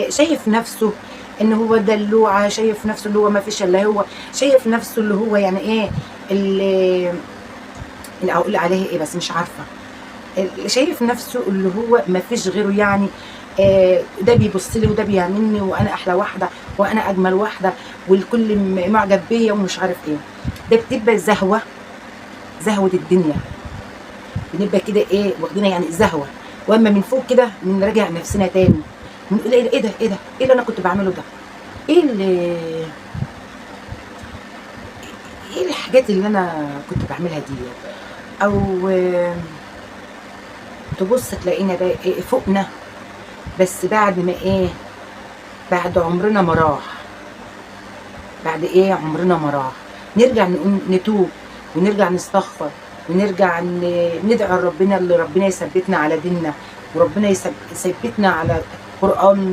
شايف نفسه ان هو دلوعه، شايف نفسه اللي هو ما فيش الا هو، شايف نفسه اللي هو يعني ايه اللي اقول عليه ايه بس مش عارفه. شايف نفسه اللي هو ما فيش غيره يعني. ده بيبص لي وده بيعملني وانا احلى واحده وانا اجمل واحده والكل معجب بيا ومش عارف ايه. ده بتبقى زهوه الدنيا، بنبقى كده ايه واخدينها يعني زهوه. واما من فوق كده بنراجع نفسنا تاني، بنقول ايه ده ايه ده ايه اللي انا كنت بعمله ده، ايه اللي ايه الحاجات اللي انا كنت بعملها دي. او تبص تلاقينا بقى إيه فوقنا، بس بعد ما ايه، بعد عمرنا ما راح، بعد ايه عمرنا ما راح نرجع نقوم نتوب ونرجع نستغفر ونرجع ندعي ربنا اللي ربنا يثبتنا على ديننا وربنا يثبتنا على قرآن